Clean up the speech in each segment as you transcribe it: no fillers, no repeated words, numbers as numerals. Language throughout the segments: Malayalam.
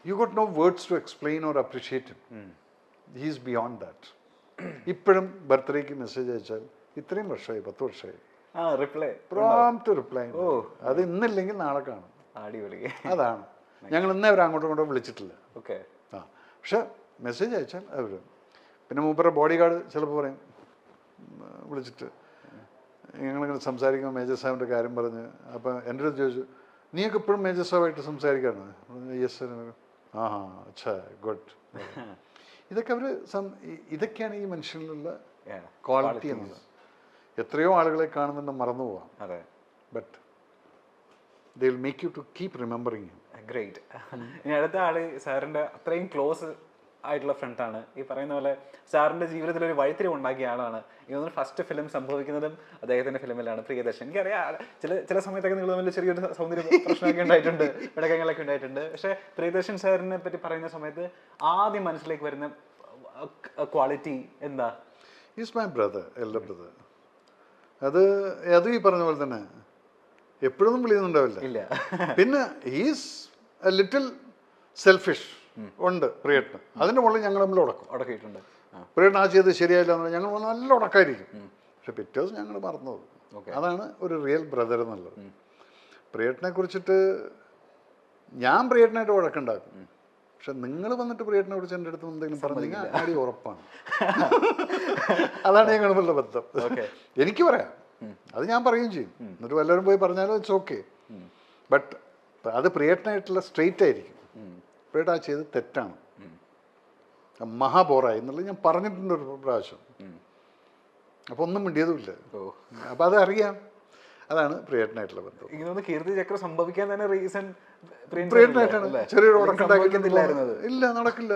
U got no words to explain or appreciate him. He is beyond that. ഇപ്പോഴും ബർത്ത്ഡേക്ക് മെസ്സേജ് അയച്ചാൽ ഇത്രയും വർഷമായി, 10 വർഷമായി, പ്രോംപ്റ്റ് റിപ്ലൈ. അത് ഇന്നില്ലെങ്കിൽ നാളെ കാണും. അതാണ് ഞങ്ങൾ ഇന്നേ അവർ അങ്ങോട്ടും ഇങ്ങോട്ടും വിളിച്ചിട്ടില്ല. ആ പക്ഷെ മെസ്സേജ് അയച്ചാൽ അവർ. പിന്നെ മൂപ്പരുടെ ബോഡി ഗാർഡ് ചിലപ്പോൾ പറയും, വിളിച്ചിട്ട് ഞങ്ങളിങ്ങനെ സംസാരിക്കുമ്പോൾ മേജർ സാഹിബിൻ്റെ കാര്യം പറഞ്ഞ്, അപ്പം എൻ്റെ അടുത്ത് ചോദിച്ചു, നീയൊക്കെ ഇപ്പോഴും മേജർ സാഹിബായിട്ട് സംസാരിക്കാണ്? Yes sir. ആ അച്ഛാ ഗുഡ്. ഇതൊക്കെ അവർ ഇതൊക്കെയാണ് ഈ മനുഷ്യനിലുള്ള ക്വാളിറ്റി എന്നുള്ളത്. എത്രയോ ആളുകളെ കാണുന്നുണ്ട് മറന്നു പോവാം, but they will make you to keep remembering him. Great. ഇനി അടുത്ത ആള് സാറിൻ്റെ അത്രയും ക്ലോസ് ആയിട്ടുള്ള ഫ്രണ്ടാണ്. ഈ പറയുന്ന പോലെ സാറിൻ്റെ ജീവിതത്തിൽ ഒരു വഴിത്തിരിവ് ഉണ്ടാക്കിയ ആളാണ്. ഇതൊന്നും ഫസ്റ്റ് ഫിലിം സംഭവിക്കുന്നതും അദ്ദേഹത്തിൻ്റെ ഫിലിമിലാണ്, പ്രിയദർശൻ. എനിക്കറിയാം ചില സമയത്തൊക്കെ നിങ്ങൾ തമ്മിൽ ചെറിയൊരു സൗന്ദര്യ പ്രശ്നമൊക്കെ ഉണ്ടായിട്ടുണ്ട്, ഇടകങ്ങളൊക്കെ ഉണ്ടായിട്ടുണ്ട്. പക്ഷേ പ്രിയദർശൻ സാറിനെ പറ്റി പറയുന്ന സമയത്ത് ആദ്യം മനസ്സിലേക്ക് വരുന്ന ക്വാളിറ്റി എന്താ? Is my brother, elder brother. അത് ഈ പറഞ്ഞ പോലെ തന്നെ എപ്പോഴൊന്നും വിളിക്കുന്നുണ്ടാവില്ല. പിന്നെ ഈസ് എ ലിറ്റിൽ സെൽഫിഷ് ഉണ്ട് പ്രിയേട്ടന്. അതിൻ്റെ മുകളിൽ ഞങ്ങൾ തമ്മിൽ ഉടക്കിയിട്ടുണ്ട്. പ്രിയേട്ടൻ ആ ചെയ്ത് ശരിയായില്ല എന്ന് ഞങ്ങൾ നല്ല ഉടക്കായിരിക്കും. പക്ഷെ പിറ്റേ ദിവസം ഞങ്ങൾ മറന്നു. അതാണ് ഒരു റിയൽ ബ്രദർ എന്നുള്ളത്. പ്രിയേട്ടനെ കുറിച്ചിട്ട് ഞാൻ പ്രിയേട്ടനായിട്ട് ഉടക്കുണ്ടാക്കും. പക്ഷെ നിങ്ങൾ വന്നിട്ട് പ്രിയേട്ടനെ കുറിച്ച് എൻ്റെ അടുത്ത് എന്തെങ്കിലും പറഞ്ഞു കഴിഞ്ഞാൽ അടി ഉറപ്പാണ്. അതാണ് ഞങ്ങളുള്ള ബന്ധം. എനിക്ക് പറയാം, അത് ഞാൻ പറയുകയും ചെയ്യും. എന്നിട്ട് വല്ലവരും പോയി പറഞ്ഞാലും ഇറ്റ്സ് ഓക്കെ. ബട്ട് അത് പ്രിയേട്ടനായിട്ടുള്ള സ്ട്രെയിറ്റ് ആയിരിക്കും. പ്രിയേട്ട ആ ചെയ്ത് തെറ്റാണ്, മഹാബോറായി എന്നുള്ളത് ഞാൻ പറഞ്ഞിട്ടുണ്ട് ഒരു പ്രാവശ്യം. അപ്പോൾ ഒന്നും മിണ്ടിയതുമില്ല. അപ്പോൾ അത് അറിയാം. അതാണ് പ്രിയേട്ടനായിട്ടുള്ള ബന്ധം. കീർത്തി ചക്ര സംഭവിക്കാൻ തന്നെ റീസൺ പ്രിയേട്ടനായിട്ടാണ്. ചെറിയൊരു ഉടക്കുണ്ടാക്കിയിട്ടില്ലായിരുന്നത്. ഇല്ല, നടക്കില്ല.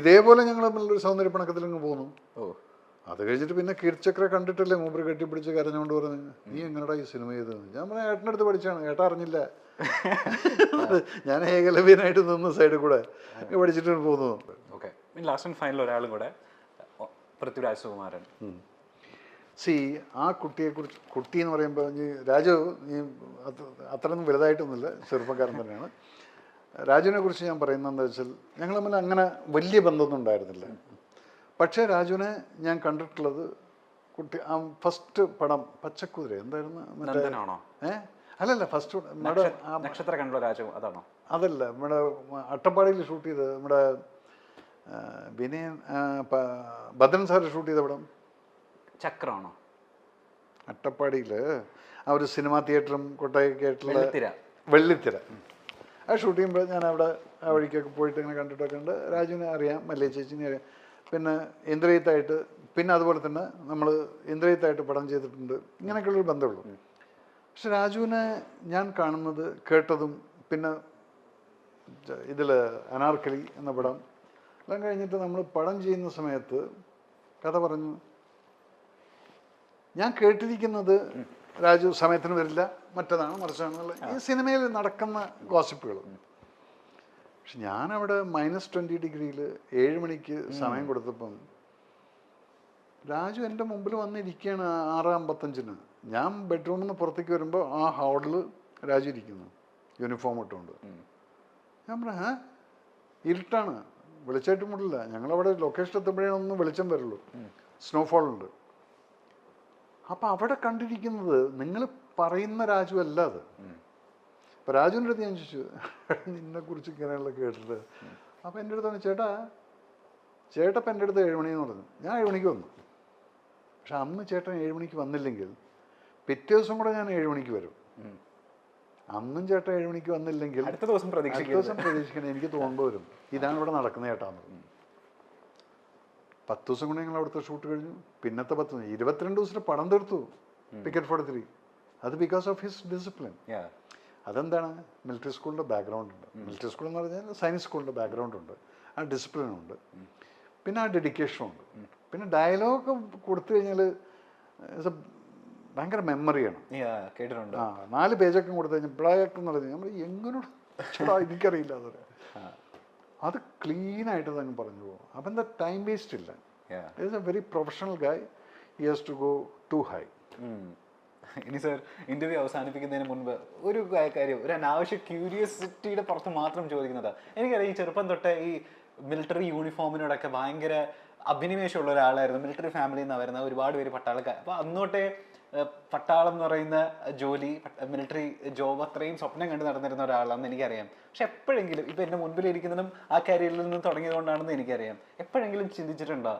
ഇതേപോലെ ഞങ്ങൾ തമ്മിലൊരു സൗന്ദര്യ പിണക്കത്തിലങ്ങ് പോകുന്നു. അത് കഴിഞ്ഞിട്ട് പിന്നെ കീർത്തിചക്ര കണ്ടിട്ടല്ലേ മൂപ്പര് കെട്ടിപ്പിടിച്ച് കരഞ്ഞുകൊണ്ട് പറഞ്ഞു, നീ എങ്ങനെടാ ഈ സിനിമ ചെയ്തത്? ഞാൻ പറഞ്ഞ ഏട്ടനടുത്ത് പഠിച്ചാണ്, ഏട്ടാ അറിഞ്ഞില്ല. ഞാൻ ഏകലവ്യനായിട്ട് നിന്ന് സൈഡിൽ കൂടെ പഠിച്ചിട്ട് പോകുന്നു. ഓക്കെ, ലാസ്റ്റ് ആൻഡ് ഫൈനൽ ഒരാളും കൂടെ, പൃഥ്വിരാജ് സുകുമാരൻ. ആ കുട്ടിയെക്കുറിച്ച്, കുട്ടി എന്ന് പറയുമ്പോൾ രാജു അത്രയൊന്നും വലുതായിട്ടൊന്നുമില്ല, ചെറുപ്പക്കാരൻ തന്നെയാണ്. രാജുവിനെ കുറിച്ച് ഞാൻ പറയുന്നതെന്ന് വെച്ചാൽ ഞങ്ങൾ തമ്മിൽ അങ്ങനെ വലിയ ബന്ധമൊന്നും ഉണ്ടായിരുന്നില്ല. പക്ഷേ രാജുവിനെ ഞാൻ കണ്ടിട്ടുള്ളത് കുട്ടി ഫസ്റ്റ് പടം പച്ചക്കുതിര എന്തായിരുന്നു? അല്ലല്ല, ഫസ്റ്റ് നക്ഷത്ര കണ്ടോ രാജു? അതാണോ? അതല്ല, നമ്മുടെ അട്ടപ്പാടിയിൽ ഷൂട്ട് ചെയ്ത് നമ്മുടെ വിനയൻ ഭദ്രൻ സാറ് ഷൂട്ട് ചെയ്ത പടം ചക്രമാണോ? അട്ടപ്പാടിയിൽ ആ ഒരു സിനിമാ തിയേറ്ററും കൊട്ടായൊക്കെ ആയിട്ടുള്ള വെള്ളിത്തിര. ആ ഷൂട്ട് ചെയ്യുമ്പോൾ ഞാൻ അവിടെ ആ വഴിക്കൊക്കെ പോയിട്ട് ഇങ്ങനെ കണ്ടിട്ടൊക്കെ ഉണ്ട്. രാജുവിനെ അറിയാം, മല്ലിക ചേച്ചിനെ അറിയാം. പിന്നെ ഇന്ദ്രജിത്തായിട്ട്, പിന്നെ അതുപോലെ തന്നെ നമ്മൾ ഇന്ദ്രജിത്തായിട്ട് പടം ചെയ്തിട്ടുണ്ട്. ഇങ്ങനെയൊക്കെയുള്ളൊരു ബന്ധമുള്ളൂ. പക്ഷെ രാജുവിനെ ഞാൻ കാണുന്നത്, കേട്ടതും, പിന്നെ ഇതിൽ അനാർക്കലി എന്ന പടം എല്ലാം കഴിഞ്ഞിട്ട് നമ്മൾ പടം ചെയ്യുന്ന സമയത്ത് കഥ പറഞ്ഞു. ഞാൻ കേട്ടിരിക്കുന്നത് രാജു സമയത്തിന് വരില്ല, മറ്റതാണ് മറിച്ചാണെന്നുള്ള ഈ സിനിമയിൽ നടക്കുന്ന ഗോസിപ്പുകൾ. പക്ഷെ ഞാനവിടെ -20 ഡിഗ്രിയിൽ 7 മണിക്ക് സമയം കൊടുത്തപ്പം രാജു എൻ്റെ മുമ്പിൽ വന്നിരിക്കുകയാണ് 6:55. ഞാൻ ബെഡ്റൂമിൽ നിന്ന് പുറത്തേക്ക് വരുമ്പോൾ ആ ഹാളിൽ രാജു ഇരിക്കുന്നു, യൂണിഫോം ഇട്ടുകൊണ്ട്. ഞാൻ പറഞ്ഞ ഇരുട്ടാണ്, വെളിച്ചമായിട്ട് മുടില്ല. ഞങ്ങളവിടെ ലൊക്കേഷൻ എത്തുമ്പോഴേ ഒന്ന് വെളിച്ചം വരുള്ളൂ, സ്നോഫോളുണ്ട്. അപ്പം അവിടെ കണ്ടിരിക്കുന്നത് നിങ്ങൾ പറയുന്ന രാജു അല്ല അത്. അപ്പം രാജുവിൻ്റെ അടുത്ത് ഞാൻ ചോദിച്ചു, നിന്നെക്കുറിച്ച് ഇങ്ങനെയുള്ള കേട്ടിട്ട്. അപ്പം എൻ്റെ അടുത്താണ്, ചേട്ടപ്പം എൻ്റെ അടുത്ത് 7 മണിയെന്ന് പറഞ്ഞു. ഞാൻ 7 മണിക്ക് വന്നു. പക്ഷെ അന്ന് ചേട്ടൻ 7 മണിക്ക് വന്നില്ലെങ്കിൽ പിറ്റേ ദിവസം കൂടെ ഞാൻ 7 മണിക്ക് വരും. അന്നും ചേട്ടൻ 7 മണിക്ക് വന്നില്ലെങ്കിൽ അടുത്ത ദിവസം പ്രതീക്ഷിക്കണം, എനിക്ക് തോന്നുമ്പോൾ വരും. ഇതാണ് ഇവിടെ നടക്കുന്നത് ചേട്ടാന്ന് പറഞ്ഞു. 10 ദിവസം കൊണ്ട് ഞങ്ങൾ അവിടുത്തെ ഷൂട്ട് കഴിഞ്ഞു. പിന്നത്തെ 22 ദിവസത്തിന് പടം തീർത്തു പിക്കറ്റ് 43. അത് ബിക്കോസ് ഓഫ് ഹിസ് ഡിസിപ്ലിൻ. അതെന്താണ്? മിലിറ്ററി സ്കൂളിൻ്റെ ബാക്ക്ഗ്രൗണ്ട് ഉണ്ട്. മിലിറ്ററി സ്കൂൾ എന്ന് പറഞ്ഞാൽ സയൻസ് സ്കൂളിൻ്റെ ബാക്ക്ഗ്രൗണ്ട് ഉണ്ട്. ആ ഡിസിപ്ലിനുണ്ട്, പിന്നെ ആ ഡെഡിക്കേഷനുണ്ട്. പിന്നെ ഡയലോഗ് കൊടുത്തു കഴിഞ്ഞാൽ ഭയങ്കര മെമ്മറിയാണ്. കേട്ടിട്ടുണ്ട്. 4 പേജൊക്കെ കൊടുത്തു കഴിഞ്ഞാൽ പിള്ളേർക്ക് എന്ന് പറഞ്ഞാൽ നമ്മൾ എങ്ങനോട് എനിക്കറിയില്ല അതൊരു അത് ക്ലീനായിട്ട് തന്നെ പറഞ്ഞു പോകും. അപ്പം എന്താ ടൈം വേസ്റ്റ് ഇല്ല. It's a very professional guy. He has to go to high. ഇനി സർ ഇന്റർവ്യൂ അവസാനിപ്പിക്കുന്നതിന് മുൻപ് ഒരു കാര്യം, ഒരു അനാവശ്യ ക്യൂരിയോസിറ്റിയുടെ പുറത്ത് മാത്രം ചോദിക്കുന്നത്, എനിക്കറിയാം ഈ ചെറുപ്പം തൊട്ടേ ഈ മിലിറ്ററി യൂണിഫോമിനോടൊക്കെ ഭയങ്കര അഭിനിവേശമുള്ള ഒരാളായിരുന്നു. മിലിറ്ററി ഫാമിലിയിൽ നിന്ന് വരുന്ന ഒരുപാട് പേര് പട്ടാളക്കാർ. അപ്പോൾ അന്നോട്ടെ പട്ടാളം എന്ന് പറയുന്ന ജോലി, മിലിറ്ററി ജോബ് അത്രയും സ്വപ്നം കണ്ട് നടന്നിരുന്ന ഒരാളാണെന്ന് എനിക്കറിയാം. പക്ഷെ എപ്പോഴെങ്കിലും ഇപ്പം എൻ്റെ മുൻപിലിരിക്കുന്നതും ആ കരിയറിൽ നിന്ന് തുടങ്ങിയതുകൊണ്ടാണെന്ന് എനിക്കറിയാം, എപ്പോഴെങ്കിലും ചിന്തിച്ചിട്ടുണ്ടോ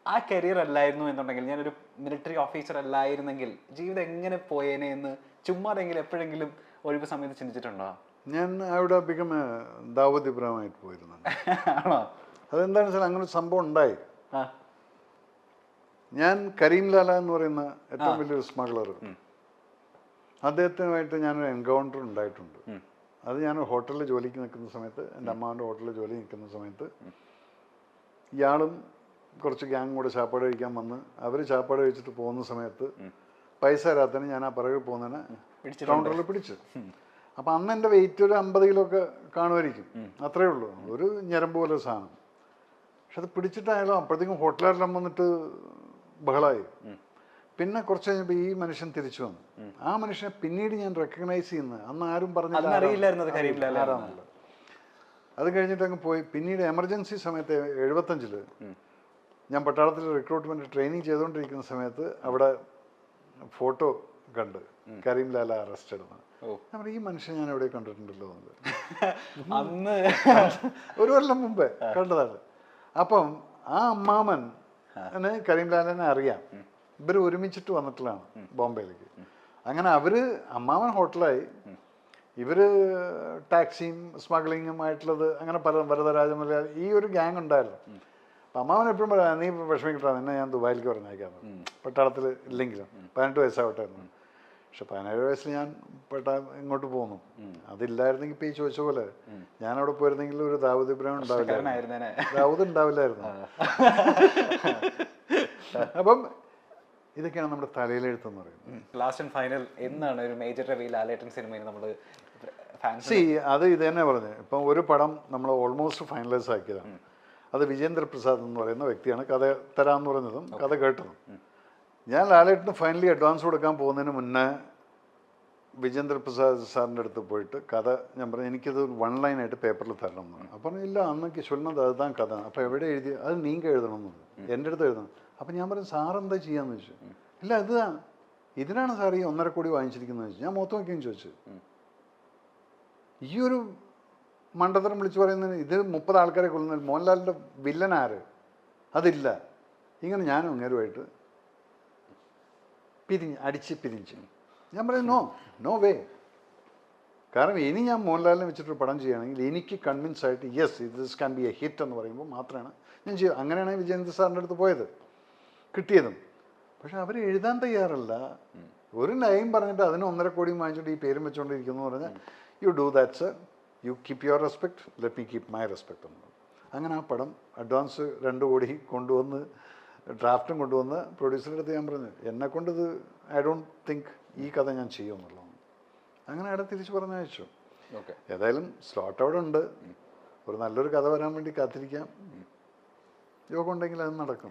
ആ കരിയർ അല്ലായിരുന്നു എന്നുണ്ടെങ്കിൽ, ഞാനൊരു മിലിറ്ററി ഓഫീസർ അല്ലായിരുന്നെങ്കിൽ ജീവിതം എങ്ങനെ പോയേനെ എന്ന് ചുമ്മാതെങ്കിലും എപ്പോഴെങ്കിലും ഒഴിവ് സമയത്ത് ചിന്തിച്ചിട്ടുണ്ടോ? ഞാൻ അവിടെ ബിക്കം ദാവൂദ് ഇബ്രാഹിമായിട്ട് പോയിരുന്നു. ആണോ? അതെന്താണെന്ന് വെച്ചാൽ അങ്ങനെ ഒരു സംഭവം ഉണ്ടായി. ഞാൻ കരീം ലാല എന്ന് പറയുന്ന ഏറ്റവും വലിയൊരു സ്മഗ്ലർ, അദ്ദേഹത്തിനുമായിട്ട് ഞാനൊരു എൻകൗണ്ടർ ഉണ്ടായിട്ടുണ്ട്. അത് ഞാൻ ഹോട്ടലിൽ ജോലിക്ക് നിൽക്കുന്ന സമയത്ത്, എൻ്റെ അമ്മാവൻ്റെ ഹോട്ടലിൽ ജോലി നിൽക്കുന്ന സമയത്ത്, ഇയാളും കുറച്ച് ഗ്യാങ് കൂടെ ചാപ്പാട് കഴിക്കാൻ വന്ന് അവർ ചാപ്പാട് കഴിച്ചിട്ട് പോകുന്ന സമയത്ത് പൈസ തരാത്തതിന് ഞാൻ ആ പിറകെ പോകുന്നതിന് കൗണ്ടറിൽ പിടിച്ചു. അപ്പം അന്ന് എൻ്റെ വെയിറ്റ് ഒരു 50 കിലോ ഒക്കെ കാണുമായിരിക്കും, അത്രേ ഉള്ളൂ, ഒരു ഞരമ്പ് പോലെ സാധനം. പക്ഷെ അത് പിടിച്ചിട്ടായാലും അപ്പോഴത്തേക്കും ഹോട്ടലുകാരെല്ലാം വന്നിട്ട് ബഹളായി. പിന്നെ കുറച്ച് കഴിഞ്ഞപ്പോൾ ഈ മനുഷ്യൻ തിരിച്ചു വന്നു. ആ മനുഷ്യനെ പിന്നീട് ഞാൻ റെക്കഗ്നൈസ് ചെയ്യുന്നത്, അന്ന് ആരും പറഞ്ഞില്ല ആരാണല്ലോ. അത് കഴിഞ്ഞിട്ട് അങ്ങ് പോയി. പിന്നീട് എമർജൻസി സമയത്ത് 75 ഞാൻ പട്ടാളത്തിൽ റിക്രൂട്ട്മെന്റ് ട്രെയിനിങ് ചെയ്തുകൊണ്ടിരിക്കുന്ന സമയത്ത് അവിടെ ഫോട്ടോ കണ്ട് കരീം ലാല അറസ്റ്റഡ് എന്ന്. നമ്മുടെ ഈ മനുഷ്യൻ ഞാൻ എവിടെ കണ്ടിട്ടുണ്ടല്ലോ അന്ന് ഒരു കൊല്ലം മുമ്പേ കണ്ടതാണ്. അപ്പം ആ അമ്മാമൻ കരീം ലാലനെ അറിയാം. ഇവർ ഒരുമിച്ചിട്ട് വന്നിട്ടുള്ളതാണ് ബോംബെയിലേക്ക്. അങ്ങനെ അവര് അമ്മാമൻ ഹോട്ടലായി, ഇവര് ടാക്സിയും സ്മഗ്ലിങ്ങും ആയിട്ടുള്ളത്, അങ്ങനെ പല വരദരാജമല ഈ ഒരു ഗ്യാങ് ഉണ്ടായിരുന്നു. അപ്പം അമ്മാവൻ എപ്പോഴും പറയാം, നീ വിഷമിക്കിട്ടാ, നിന്നെ ഞാൻ ദുബായിലേക്ക് പറഞ്ഞേക്കാം പട്ടാളത്തിൽ ഇല്ലെങ്കിലും, 18 വയസ്സാവട്ടെ എന്ന്. പക്ഷെ 17 വയസ്സിൽ ഞാൻ ഇങ്ങോട്ട് പോന്നു. അതില്ലായിരുന്നെങ്കിൽ ഇപ്പം ഈ ചോദിച്ച പോലെ ഞാൻ അവിടെ പോയിരുന്നെങ്കിൽ ഒരു ദാവൂദ് ഇബ്രാഹിം ഉണ്ടാവില്ല, ദാവൂദ് ഉണ്ടാവില്ലായിരുന്നു. അപ്പം ഇതൊക്കെയാണ് നമ്മുടെ തലയിലെഴുത്തെന്ന് പറയുന്നത്. ലാസ്റ്റ് ആൻഡ് ഫൈനൽ എന്നാണ് ഒരു മേജർ റിവീൽ ലാലേട്ടൻ സിനിമയിൽ നമ്മൾ അത് ഇത് തന്നെ പറഞ്ഞു. ഇപ്പം ഒരു പടം നമ്മൾ ഓൾമോസ്റ്റ് ഫൈനലൈസ് ആക്കിയതാണ്. അത് വിജേന്ദ്ര പ്രസാദ് എന്ന് പറയുന്ന വ്യക്തിയാണ് കഥ തരാമെന്ന് പറഞ്ഞതും കഥ കേട്ടതും. ഞാൻ ലാലേട്ടന് ഫൈനലി അഡ്വാൻസ് കൊടുക്കാൻ പോകുന്നതിന് മുന്നേ വിജേന്ദ്ര പ്രസാദ് സാറിൻ്റെ അടുത്ത് പോയിട്ട് കഥ ഞാൻ പറഞ്ഞു, എനിക്കത് 1 ലൈനായിട്ട് പേപ്പറിൽ തരണം എന്ന് പറഞ്ഞു. അപ്പം ഇല്ല, അന്നൊക്കെ ചൊല്ലുന്നത് അതുതാൻ കഥ, അപ്പോൾ എവിടെ എഴുതി, അത് നീങ്ക എഴുതണം എന്ന് പറഞ്ഞു, എൻ്റെ അടുത്ത് എഴുതണം. അപ്പം ഞാൻ പറഞ്ഞു, സാർ എന്താ ചെയ്യാന്ന് ചോദിച്ചു. ഇല്ല, ഇതിനാണ് സാർ ഈ 1.5 കോടി വാങ്ങിച്ചിരിക്കുന്നത് ചോദിച്ചു. ഞാൻ മൊത്തം വയ്ക്കുകയും ചോദിച്ചു. ഈ ഒരു മണ്ടത്തരം വിളിച്ചു പറയുന്നതിന് ഇത് 30 ആൾക്കാരെ കൊല്ലുന്നത്, മോഹൻലാലിൻ്റെ വില്ലൻ ആര്, അതില്ല. ഇങ്ങനെ ഞാനും അങ്ങേരുമായിട്ട് അടിച്ച് പിരിഞ്ച്. ഞാൻ പറയും നോ വേ. കാരണം ഇനി ഞാൻ മോഹൻലാലിനെ വെച്ചിട്ടൊരു പടം ചെയ്യുകയാണെങ്കിൽ എനിക്ക് കൺവിൻസ് ആയിട്ട് yes this can be A hit എന്ന് പറയുമ്പോൾ മാത്രമാണ് ഞാൻ ചെയ്യുക. അങ്ങനെയാണ് വിജയേന്ദ്ര സാറിൻ്റെ അടുത്ത് പോയത്, കിട്ടിയതും. പക്ഷെ അവർ എഴുതാൻ തയ്യാറല്ല. ഒരു ലൈൻ പറഞ്ഞിട്ട് അതിന് 1.5 കോടി വാങ്ങിച്ചിട്ട് ഈ പേരും വെച്ചുകൊണ്ടിരിക്കുന്നു എന്ന് പറഞ്ഞാൽ you do that sir, you keep your respect, let me keep my respect എന്ന്. അങ്ങനെ ആ പടം അഡ്വാൻസ് 2 കോടി കൊണ്ടുവന്ന് ഡ്രാഫ്റ്റും കൊണ്ടുവന്ന് പ്രൊഡ്യൂസറുടെ അടുത്ത് ഞാൻ പറഞ്ഞു, എന്നെക്കൊണ്ടിത് ഐ ഡോണ്ട് തിങ്ക് ഈ കഥ ഞാൻ ചെയ്യുമെന്നുള്ളതാണ്. അങ്ങനെ അവിടെ തിരിച്ച് പറഞ്ഞയച്ചു. ഏതായാലും സ്ലോട്ട് അവിടെ ഉണ്ട്. ഒരു നല്ലൊരു കഥ വരാൻ വേണ്ടി കാത്തിരിക്കാം. യോഗം ഉണ്ടെങ്കിൽ അത് നടക്കും.